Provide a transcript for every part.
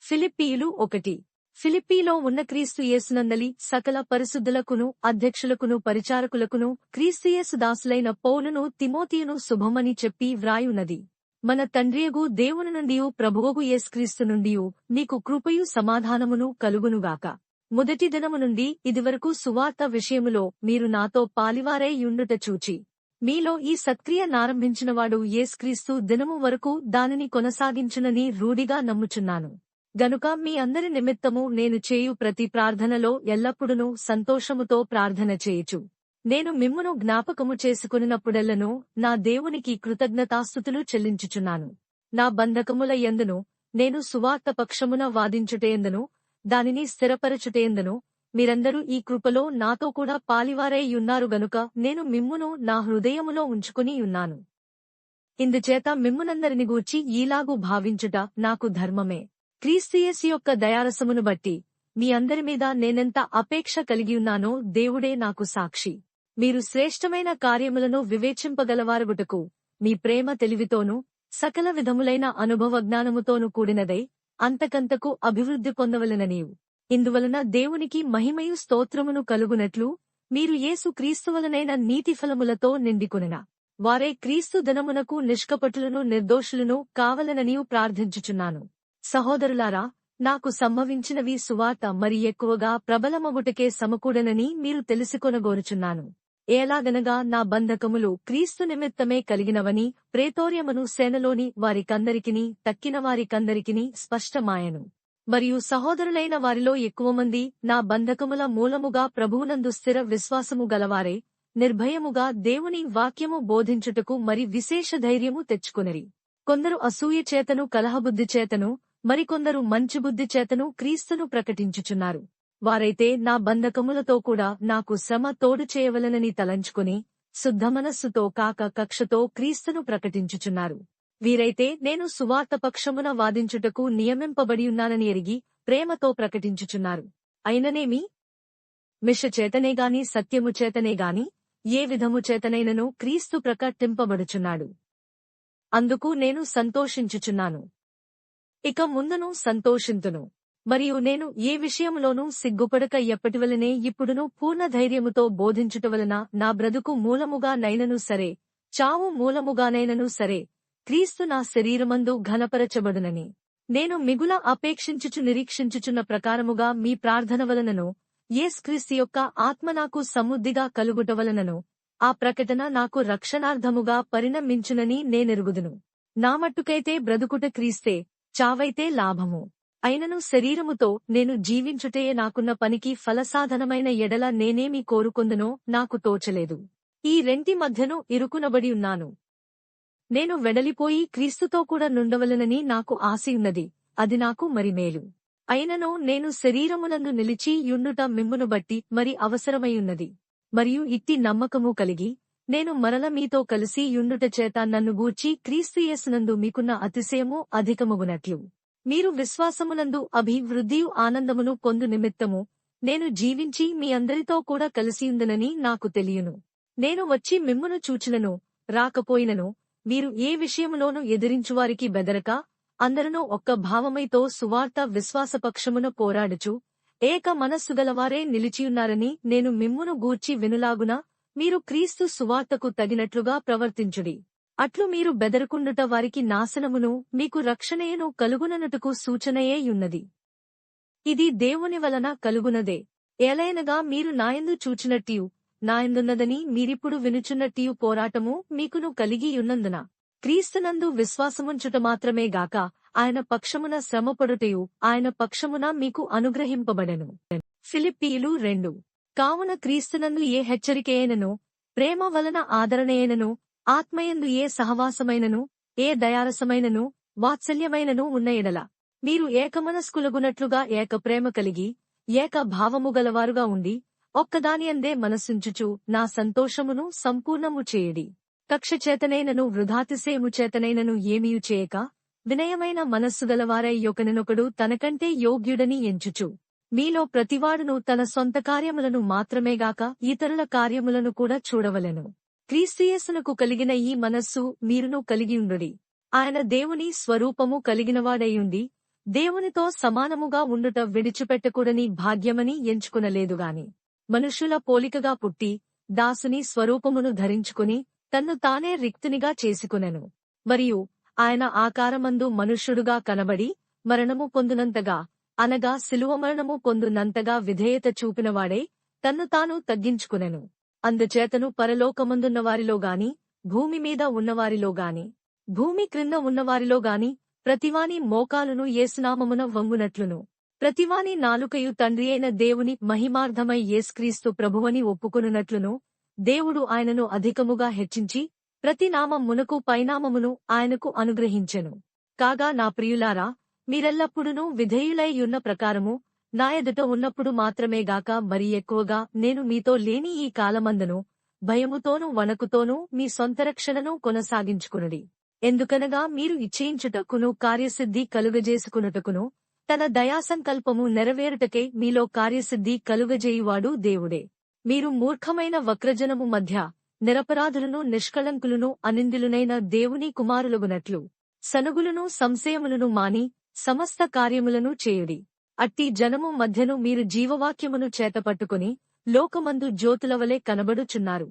ఫిలిప్పీయులు 1. ఫిలిప్పీలో ఉన్న క్రీస్తు యేసునందలి సకల పరిశుద్ధులకును అధ్యక్షులకును పరిచారకులకును క్రీస్తుయేసు దాసులైన పౌలును తిమోతియును శుభమని చెప్పి వ్రాయున్నది. మన తండ్రియగు దేవుని నుండియు ప్రభువగు యేసుక్రీస్తు నుండియు నీకు కృపయు సమాధానమును కలుగునుగాక. మొదటి దినము నుండి ఇదివరకు సువార్త విషయములో మీరు నాతో పాలివారై యుండుట చూచి మీలో ఈ సత్క్రియ నారంభించినవాడు యేసుక్రీస్తు దినము వరకు దానిని కొనసాగించునని రూఢిగా నమ్ముచున్నాను. గనుక మీ అందరి నిమిత్తము నేను చేయు ప్రతి ప్రార్థనలో ఎల్లప్పుడునూ సంతోషముతో ప్రార్థన చేయుచు నేను మిమ్మును జ్ఞాపకము చేసుకొనినప్పుడెల్లను నా దేవునికి కృతజ్ఞతాస్తుతులు చెల్లించుచున్నాను. నా బంధకముల యందును నేను సువార్త పక్షమున వాదించుటయందును దానిని స్థిరపరచుటయందును మీరందరూ ఈ కృపలో నాతో కూడా పాలివారై యున్నారు గనుక నేను మిమ్మును నా హృదయములో ఉంచుకుని యున్నాను. ఇందుచేత మిమ్మునందరిని గూర్చి ఈలాగు భావించుట నాకు ధర్మమే. క్రీస్తుయేసు యొక్క దయారసమును బట్టి మీ అందరి మీద నేనెంత అపేక్ష కలిగియున్నానో దేవుడే నాకు సాక్షి. మీరు శ్రేష్టమైన కార్యములను వివేచింపగలవారుగుటకు మీ ప్రేమ తెలివితోనూ సకల విధములైన అనుభవ జ్ఞానముతోనూ కూడినదై అంతకంతకు అభివృద్ధి పొందవలెననియు ఇందువలన దేవునికి మహిమయు స్తోత్రమును కలుగునట్లు మీరు యేసు క్రీస్తువలనైన నీతిఫలములతో నిండికొనిన వారే క్రీస్తు దినమునకు నిష్కపటులను నిర్దోషులను కావలెననియు ప్రార్థించుచున్నాను. సహోదరులారా, నాకు సంభవించినవి సువార్త మరి ఎక్కువగా ప్రబలమగుటకే సమకూడనని మీరు తెలుసుకొనగోరుచున్నాను. ఎలాగనగా నా బంధకములు క్రీస్తు నిమిత్తమే కలిగినవని ప్రేతోర్యమును సేనలోని వారికందరికిని తక్కిన వారికందరికిని స్పష్టమాయను. మరియు సహోదరులైన వారిలో ఎక్కువమంది నా బంధకముల మూలముగా ప్రభువునందు స్థిర విశ్వాసము గలవారే నిర్భయముగా దేవుని వాక్యము బోధించుటకు మరి విశేష ధైర్యము తెచ్చుకొనిరి. కొందరు అసూయ చేతను కలహబుద్ధి చేతను మరికొందరు మంచి బుద్ధి చేతను క్రీస్తును ప్రకటించుచున్నారు. వారైతే నా బంధకములతో కూడా నాకు శ్రమ తోడు చేయవలనని తలంచుకుని శుద్ధమనస్సుతో కాక కక్షతో క్రీస్తును ప్రకటించుచున్నారు. వీరైతే నేను సువార్త పక్షమున వాదించుటకు నియమింపబడియున్నానని ఎరిగి ప్రేమతో ప్రకటించుచున్నారు. అయిననేమి మిష చేతనేగాని సత్యము చేతనేగాని ఏ విధము చేతనైనను క్రీస్తు ప్రకటింపబడుచున్నాడు. అందుకు నేను సంతోషించుచున్నాను. ఇక ముందును సంతోషింతును. మరియు నేను ఏ విషయములోనూ సిగ్గుపడక ఎప్పటివలనే ఇప్పుడును పూర్ణ ధైర్యముతో బోధించుటవలన నా బ్రతుకు మూలముగా నైనను సరే చావు మూలముగానైనను సరే క్రీస్తు నా శరీరమందు ఘనపరచబడునని నేను మిగుల అపేక్షించుచు నిరీక్షించుచున్న ప్రకారముగా మీ ప్రార్థన వలనను యేసుక్రీస్తు యొక్క ఆత్మ నాకు సమృద్ధిగా కలుగుటవలనను ఆ ప్రకటన నాకు రక్షణార్థముగా పరిణమించునని నేనెరుగుదును. నా మట్టుకైతే బ్రతుకుట క్రీస్తే, చావైతే లాభము. అయినను శరీరముతో నేను జీవించుటయే నాకున్న పనికి ఫలసాధనమైన ఎడల నేనేమి కోరుకొందునో నాకు తోచలేదు. ఈ రెంటి మధ్యను ఇరుకునబడి ఉన్నాను. నేను వెడలిపోయి క్రీస్తుతో కూడా నుండవలనని నాకు ఆశయున్నది, అది నాకు మరి మేలు. అయినను నేను శరీరమునందు నిలిచి యుండుట మిమ్మును బట్టి మరి అవసరమైయున్నది. మరియు ఇట్టి నమ్మకము కలిగి నేను మరల మీతో కలిసి యుండుట చేత నన్ను గూర్చి క్రీస్తు యేసునందు మీకున్న అతిశయము అధికమగునట్లు మీరు విశ్వాసమునందు అభివృద్ధియు ఆనందమును పొందు నిమిత్తము నేను జీవించి మీ అందరితో కూడా కలిసియుందునని నాకు తెలియను. నేను వచ్చి మిమ్మును చూచినను రాకపోయినను మీరు ఏ విషయములోనూ ఎదిరించువారికి బెదరక అందరూ ఒక్క భావమైతో సువార్త విశ్వాసపక్షమున పోరాడుచు ఏక మనస్సుగలవారే నిలిచియున్నారని నేను మిమ్మును గూర్చి వినులాగున మీరు క్రీస్తు సువార్తకు తగినట్లుగా ప్రవర్తించుడి. అట్లు మీరు బెదరకుండుట వారికి నాశనమును మీకు రక్షణయను కలుగుననుటకు సూచనయే యున్నది. ఇది దేవుని వలన కలుగునదే. ఏలైనగా మీరు నాయందు చూచినట్టియు నాయందున్నదని మీరిప్పుడు వినుచున్నట్టియు పోరాటము మీకును కలిగియున్నందున క్రీస్తునందు విశ్వాసముంచుట మాత్రమే గాక ఆయన పక్షమున శ్రమపడుటయు ఆయన పక్షమున మీకు అనుగ్రహింపబడెను. ఫిలిప్పీయులు 2. కావున క్రీస్తునందు ఏ హెచ్చరికయైనను ప్రేమ వలన ఆదరణయైనను ఆత్మయందు ఏ సహవాసమైనను ఏ దయారసమైనను వాత్సల్యమైనను ఉన్న ఎడల మీరు ఏకమనస్కులగునట్లుగా ఏక ప్రేమ కలిగి ఏక భావము గలవారుగా ఉండి ఒక్కదానియందే మనస్సుంచుచు నా సంతోషమును సంపూర్ణము చేయుడి. కక్ష చేతనైనను వృధాతిశయము చేతనైనను ఏమీయు చేయక వినయమైన మనస్సు గలవారై ఒకనినొకడు తనకంటే యోగ్యుడని ఎంచుచు మీలో ప్రతివాడును తన సొంత కార్యములను మాత్రమేగాక ఇతరుల కార్యములను కూడా చూడవలెను. క్రీస్తుయేసునకు కలిగిన ఈ మనస్సు మీరును కలిగియుండుడి. ఆయన దేవుని స్వరూపము కలిగినవాడైయుండి దేవునితో సమానముగా ఉండుట విడిచిపెట్టకూడని భాగ్యమని ఎంచుకునలేదుగాని మనుష్యుల పోలికగా పుట్టి దాసుని స్వరూపమును ధరించుకుని తన్ను తానే రిక్తునిగా చేసుకునెను. మరియు ఆయన ఆకారమందు మనుష్యుడుగా కనబడి మరణము పొందునంతగా అనగా శిలువ మరణము పొందునంతగా విధేయత చూపినవాడే తన్ను తాను తగ్గించుకునెను. అందుచేతను పరలోకమందున్నవారిలో గాని భూమి మీద ఉన్నవారిలో గాని భూమి క్రింద ఉన్నవారిలో గాని ప్రతివాని మోకాలును యేసునామమున వంగునట్లును ప్రతివాని నాలుకయు తండ్రి అయిన దేవుని మహిమార్థమై యేసుక్రీస్తు ప్రభువని ఒప్పుకొనున్నట్లును దేవుడు ఆయనను అధికముగా హెచ్చించి ప్రతి నామమునకు పైనామమును ఆయనకు అనుగ్రహించెను. కాగా నా ప్రియులారా, మీరెల్లప్పుడూ విధేయులై యున్న ప్రకారము నా ఎదుట ఉన్నప్పుడు మాత్రమేగాక మరి ఎక్కువగా నేను మీతో లేని ఈ కాలమందును భయముతోనూ వణకుతోనూ మీ సొంత రక్షణను కొనసాగించుకునుడి. ఎందుకనగా మీరు ఇచ్చేయించుటకును కార్యసిద్ధి కలుగజేసుకునుటకును తన దయాసంకల్పము నెరవేరుటకే మీలో కార్యసిద్ధి కలుగజేయువాడు దేవుడే. మీరు మూర్ఖమైన వక్రజనము మధ్య నిరపరాధులను నిష్కళంకులను అనిందులునైన దేవుని కుమారులగునట్లు సనుగులను సంశయములను మాని సమస్త కార్యములను చేయుడి. అట్టి జనము మధ్యను మీరు జీవవాక్యమును చేతపట్టుకుని లోకమందు జ్యోతులవలే కనబడుచున్నారు.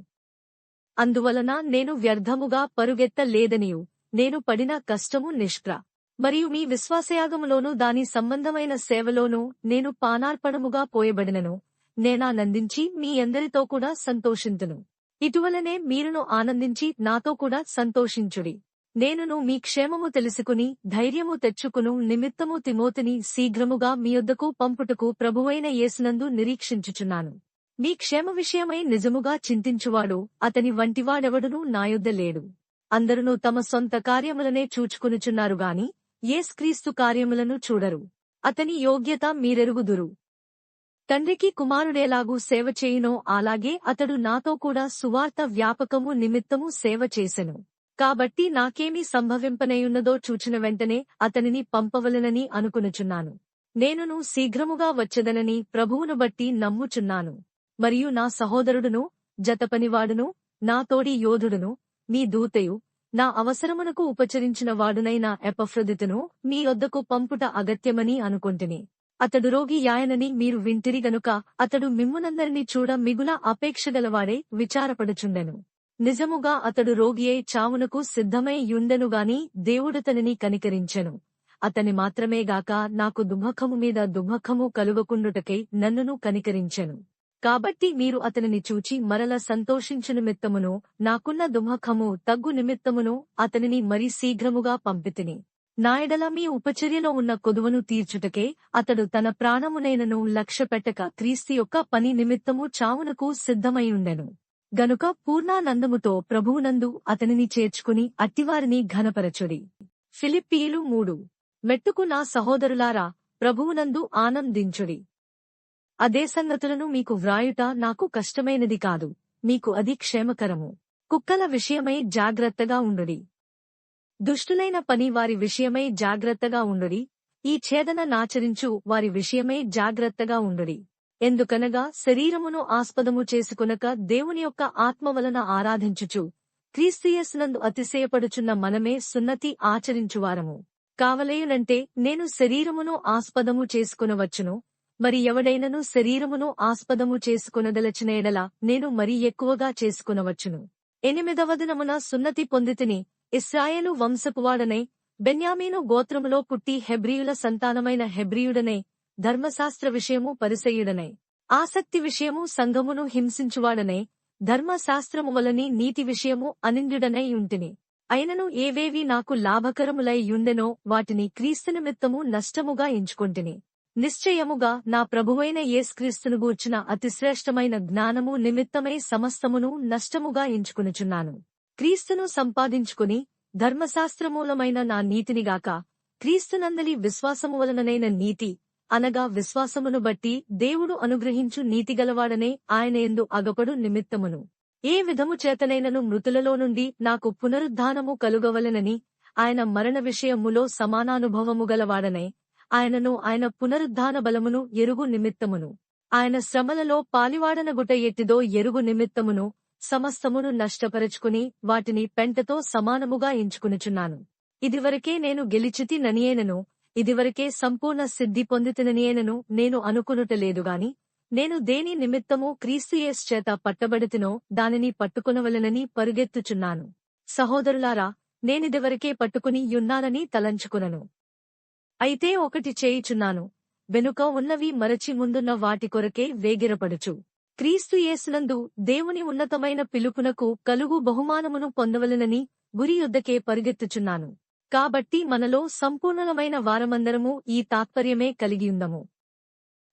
అందువలన నేను వ్యర్థముగా పరుగెత్తలేదనియు నేను పడిన కష్టము నిష్ప్ర మరియు మీ విశ్వాసయాగములోనూ దాని సంబంధమైన సేవలోనూ నేను పానార్పణముగా పోయబడినను నేనానందించి మీ అందరితో కూడా సంతోషింతును. ఇటువలనే మీరును ఆనందించి నాతో కూడా సంతోషించుడి. నేనును మీ క్షేమము తెలుసుకుని ధైర్యము తెచ్చుకును నిమిత్తము తిమోతిని శీఘ్రముగా మీ యొద్దకు పంపుటకు ప్రభువైన యేసునందు నిరీక్షించుచున్నాను. మీ క్షేమ విషయమై నిజముగా చింతించువాడు అతని వంటివాడెవడునూ నా యొద్ద లేడు. అందరును తమ సొంత కార్యములనే చూచుకొనుచున్నారు గాని యేసుక్రీస్తు కార్యములను చూడరు. అతని యోగ్యత మీరెరుగుదురు. తండ్రికి కుమారుడేలాగూ సేవ చేయునో అలాగే అతడు నాతో కూడా సువార్త వ్యాపకము నిమిత్తము సేవ చేసెను. కాబట్టి నాకేమి సంభవింపనేయున్నదో చూచిన వెంటనే అతనిని పంపవలెనని అనుకొనుచున్నాను. నేనును శీఘ్రముగా వచ్చెదనని ప్రభువును బట్టి నమ్ముచున్నాను. మరియు నా సహోదరుడును జతపనివాడును నా తోడి యోధుడును మీ దూతయు నా అవసరమునకు ఉపచరించిన వాడునైన ఎపఫ్రొదితును మీ యొద్దకు పంపుట అగత్యమని అనుకొంటిని. అతడు రోగి యాయనని మీరు వింటిరి గనుక అతడు మిమ్మునందరినీ చూడ మిగుల అపేక్షగలవాడే విచారపడుచుండెను. నిజముగా అతడు రోగియై చావునకు సిద్ధమై యుండెనుగాని దేవుడతనిని కనికరించెను. అతని మాత్రమేగాక నాకు దుఃఖము మీద దుఃఖము కలుగకుండుటకై నన్నును కనికరించెను. కాబట్టి మీరు అతనిని చూచి మరల సంతోషించు నిమిత్తమును నాకున్న దుఃఖము తగ్గు నిమిత్తమును అతనిని మరి శీఘ్రముగా పంపితిని. నా ఎడల మీ ఉపచర్యలో ఉన్న కొదువను తీర్చుటకే అతడు తన ప్రాణమునైనను లక్ష్యపెట్టక క్రీస్తు యొక్క పని నిమిత్తము చావునకు సిద్ధమైయుండెను. గనుక పూర్ణానందముతో ప్రభువునందు అతనిని చేర్చుకుని అట్టివారిని ఘనపరచుడి. ఫిలిప్పీయులు 3. మెట్టుకు నా సహోదరులారా, ప్రభువునందు ఆనందించుడి. అదే సంగతులను మీకు వ్రాయుట నాకు కష్టమైనది కాదు, మీకు అది క్షేమకరము. కుక్కల విషయమై జాగ్రత్తగా ఉండుడి. దుష్టులైన పని వారి విషయమై జాగ్రత్తగా ఉండుడి. ఈ ఛేదన నాచరించు వారి విషయమై జాగ్రత్తగా ఉండుడి. ఎందుకనగా శరీరమును ఆస్పదము చేసుకొనక దేవుని యొక్క ఆత్మ వలన ఆరాధించుచు క్రీస్తు యేసునందు అతిశయపడుచున్న మనమే సున్నతి ఆచరించువారము కావలేయునంటే నేను శరీరమును ఆస్పదము చేసుకొనవచ్చును. మరి ఎవడైనను శరీరమును ఆస్పదము చేసుకొనదలచిన ఎడల నేను మరి ఎక్కువగా చేసుకొనవచ్చును. 8వ దినమున సున్నతి పొందితిని, ఇశ్రాయేలు వంశపువాడనై బెన్యామీను గోత్రములో పుట్టి హెబ్రీయుల సంతానమైన హెబ్రీయుడనై ధర్మశాస్త్ర విషయము పరిసయ్యుడనై ఆసక్తి విషయము సంఘమును హింసించువాడనై ధర్మశాస్త్రము వలని నీతి విషయము అనింద్యుడనై ఉంటిని. అయినను ఏవేవి నాకు లాభకరములై యుండెనో వాటిని క్రీస్తు నిమిత్తము నష్టముగా ఎంచుకొంటిని. నిశ్చయముగా నా ప్రభువైన యేసుక్రీస్తును గూర్చిన అతిశ్రేష్టమైన జ్ఞానము నిమిత్తమై సమస్తమును నష్టముగా ఎంచుకొనుచున్నాను. క్రీస్తును సంపాదించుకుని ధర్మశాస్త్రమూలమైన నా నీతినిగాక క్రీస్తునందలి విశ్వాసము వలననైన నీతి అనగా విశ్వాసమును బట్టి దేవుడు అనుగ్రహించు నీతిగలవాడనే ఆయన యందు అగపడు నిమిత్తమును ఏ విధము చేతనైనను మృతులలో నుండి నాకు పునరుద్ధానము కలుగవలెనని ఆయన మరణ విషయములో సమానానుభవము గలవాడనై ఆయనను ఆయన పునరుద్ధాన బలమును ఎరుగు నిమిత్తమును ఆయన శ్రమలలో పాలివాడనగుట ఎట్టిదో ఎరుగు నిమిత్తమును సమస్తమును నష్టపరచుకుని వాటిని పెంటతో సమానముగా ఎంచుకునుచున్నాను. ఇదివరకే నేను గెలిచితి ననియేనను ఇదివరకే సంపూర్ణ సిద్ధి పొందితిననియేనను నేను అనుకొనుటలేదుగాని నేను దేని నిమిత్తము క్రీస్తు యేసు చేత పట్టబడితినో దానిని పట్టుకొనవలెనని పరుగెత్తుచున్నాను. సహోదరులారా, నేనిదివరకే పట్టుకుని యున్నానని తలంచుకునను. అయితే ఒకటి చేయుచున్నాను, వెనుక ఉన్నవి మరచి ముందున్న వాటి కొరకే వేగిరపడుచు క్రీస్తు యేసునందు దేవుని ఉన్నతమైన పిలుపునకు కలుగు బహుమానమును పొందవలెనని గురి యొద్దకే పరుగెత్తుచున్నాను. కాబట్టి మనలో సంపూర్ణమైన వారమందరము ఈ తాత్పర్యమే కలిగియుందము.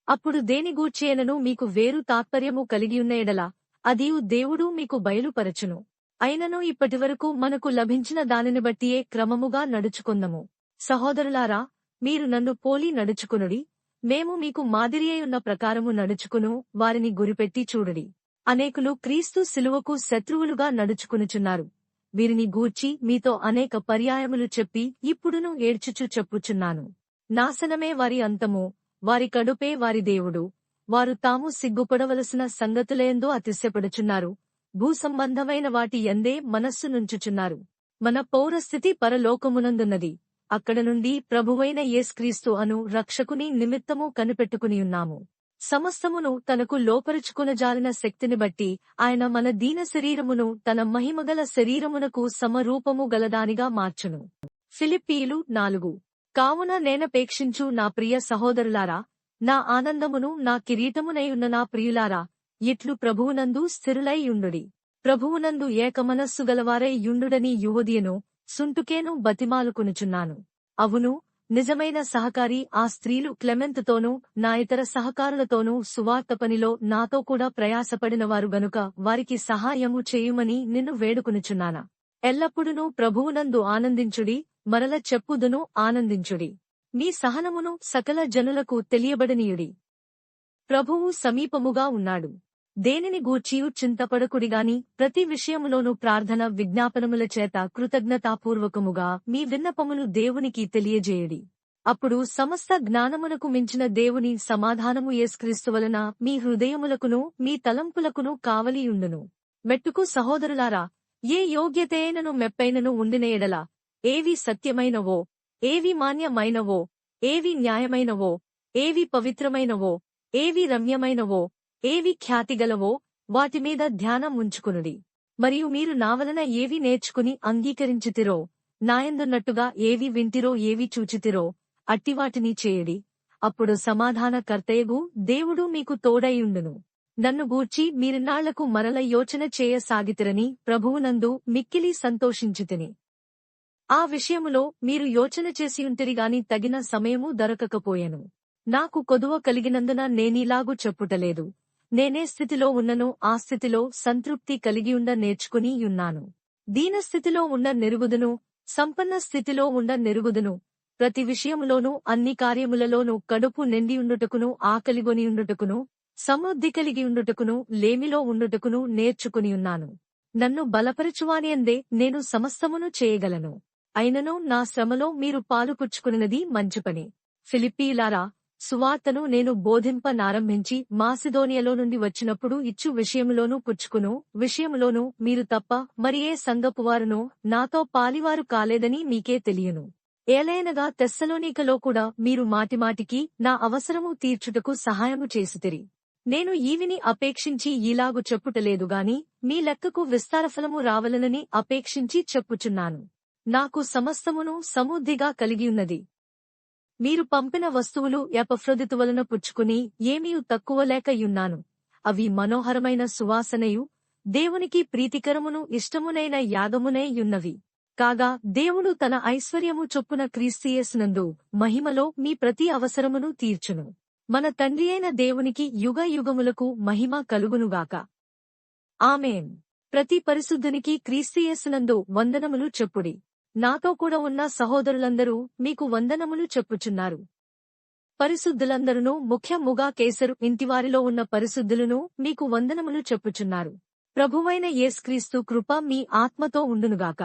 అప్పుడు దేని గూర్చేనను మీకు వేరు తాత్పర్యము కలిగియున్న ఎడల అదియు దేవుడు మీకు బయలుపరచును. అయినను ఇప్పటివరకు మనకు లభించిన దానిని బట్టియే క్రమముగా నడుచుకొందము. సహోదరులారా, మీరు నన్ను పోలి నడుచుకునుడి, మేము మీకు మాదిరియయున్న ప్రకారము నడుచుకును వారిని గురిపెట్టి చూడుడి. అనేకులు క్రీస్తు శిలువకు శత్రువులుగా నడుచుకునుచున్నారు. వీరిని గూర్చి మీతో అనేక పర్యాయములు చెప్పి ఇప్పుడును ఏడ్చుచు చెప్పుచున్నాను. నాశనమే వారి అంతము, వారి కడుపే వారి దేవుడు. వారు తాము సిగ్గుపడవలసిన సంగతులేందో అతిశయపడుచున్నారు. భూసంబంధమైన వాటి యందే మనస్సు నుంచుచున్నారు. మన పౌరస్థితి పరలోకమునందున్నది. అక్కడ నుండి ప్రభువైన యేసుక్రీస్తు అను రక్షకుని నిమిత్తము కనిపెట్టుకునియున్నాము. సమస్తమును తనకు లోపరుచుకునజాలిన శక్తిని బట్టి ఆయన మన దీన శరీరమును తన మహిమగల శరీరమునకు సమరూపము గలదానిగా మార్చును. ఫిలిప్పీయులు 4. కావున నేనపేక్షించు నా ప్రియ సహోదరులారా, నా ఆనందమును నా కిరీటమునైయున్న నా ప్రియులారా, ఇట్లు ప్రభువునందు స్థిరులై యుండుడి. ప్రభువునందు ఏకమనస్సు గలవారై యుండుడని యువొదియను సుంటుకేను బతిమాలుకొనుచున్నాను. అవును, నిజమైన సహకారి ఆ స్త్రీలు క్లెమెంతుతోనూ నా ఇతర సహకారులతోనూ సువార్త పనిలో నాతో కూడా ప్రయాసపడినవారు గనుక వారికి సహాయము చేయుమని నిన్ను వేడుకొనుచున్నానా. ఎల్లప్పుడునూ ప్రభువునందు ఆనందించుడి. మరల చెప్పుదును, ఆనందించుడి. మీ సహనమును సకల జనులకు తెలియబడనీయుడి. ప్రభువు సమీపముగా ఉన్నాడు. దేనిని గూర్చియు చింతపడకుడిగాని ప్రతి విషయములోనూ ప్రార్థన విజ్ఞాపనముల చేత కృతజ్ఞతాపూర్వకముగా మీ విన్నపములు దేవునికి తెలియజేయుడి. అప్పుడు సమస్త జ్ఞానమునకు మించిన దేవుని సమాధానము యేసుక్రీస్తు వలన మీ హృదయములకును మీ తలంపులకును కావలియుండును. మెట్టుకు సహోదరులారా, ఏ యోగ్యతయైనను మెప్పైనను ఉండిన ఎడల, ఏవి సత్యమైనవో, ఏవి మాన్యమైనవో, ఏవి న్యాయమైనవో, ఏవి పవిత్రమైనవో, ఏవి రమ్యమైనవో, ఏవి ఖ్యాతిగలవో వాటిమీద ధ్యానం ఉంచుకునుడి. మరియు మీరు నా వలన ఏవి నేర్చుకుని అంగీకరించితిరో, నాయందున్నట్టుగా ఏవి వింటిరో ఏవి చూచితిరో అట్టివాటిని చేయుడి. అప్పుడు సమాధానకర్తయగు దేవుడు మీకు తోడైయుండును. నన్ను గూర్చి మీరిన్నాళ్లకు మరల యోచన చేయసాగితిరని ప్రభువునందు మిక్కిలి సంతోషించితిని. ఆ విషయములో మీరు యోచన చేసియుంటిరిగాని తగిన సమయము దొరకకపోయెను. నాకు కొదువ కలిగినందున నేనీలాగు చెప్పుటలేదు. నేనే స్థితిలో ఉన్ననో ఆ స్థితిలో సంతృప్తి కలిగియుండ నేర్చుకుని యున్నాను. దీనస్థితిలో ఉండ నెరుగుదును, సంపన్న స్థితిలో ఉండ నెరుగుదును. ప్రతి విషయములోనూ అన్ని కార్యములలోనూ కడుపు నిండియుండుటకును ఆకలిగొనియుండుటకును సమృద్ధి కలిగియుండుటకును లేమిలో ఉండుటకును నేర్చుకునియున్నాను. నన్ను బలపరచువానియందే నేను సమస్తమును చేయగలను. అయినను నా శ్రమలో మీరు పాలుపుచ్చుకునినది మంచిపని. ఫిలిప్పీయులారా, సువార్తను నేను బోధింపనారంభించి మాసిదోనియలో నుండి వచ్చినప్పుడు ఇచ్చు విషయములోనూ పుచ్చుకును విషయములోనూ మీరు తప్ప మరి ఏ సంఘపువారునో నాతో పాలివారు కాలేదని మీకే తెలియను. ఏలైనగా తెస్సలోనికలో కూడా మీరు మాటిమాటికి నా అవసరము తీర్చుటకు సహాయము చేసితిరి. నేను ఈవిని అపేక్షించి ఈలాగు చెప్పుటలేదుగాని మీ లెక్కకు విస్తారఫలము రావలనని అపేక్షించి చెప్పుచున్నాను. నాకు సమస్తమును సమృద్ధిగా కలిగియున్నది. మీరు పంపిన వస్తువులు ఎపఫ్రొదితు వలన పుచ్చుకుని ఏమీయు తక్కువ లేకయున్నాను. అవి మనోహరమైన సువాసనయు దేవునికి ప్రీతికరమును ఇష్టమునైన యాగమునే యున్నవి. కాగా దేవుడు తన ఐశ్వర్యము చొప్పున క్రీస్తు యేసునందు మహిమలో మీ ప్రతి అవసరమును తీర్చును. మన తండ్రియైన దేవునికి యుగ యుగములకు మహిమ కలుగునుగాక. ఆమేన్. ప్రతి పరిశుద్ధునికి క్రీస్తు యేసునందు వందనములు చెప్పుడి. నాతో కూడా ఉన్న సహోదరులందరూ మీకు వందనములు చెప్పుచున్నారు. పరిశుద్ధులందరూ ముఖ్యముగా కేసరు ఇంటివారిలో ఉన్న పరిశుద్ధులను మీకు వందనములు చెప్పుచున్నారు. ప్రభువైన యేసుక్రీస్తు కృప మీ ఆత్మతో ఉండునుగాక.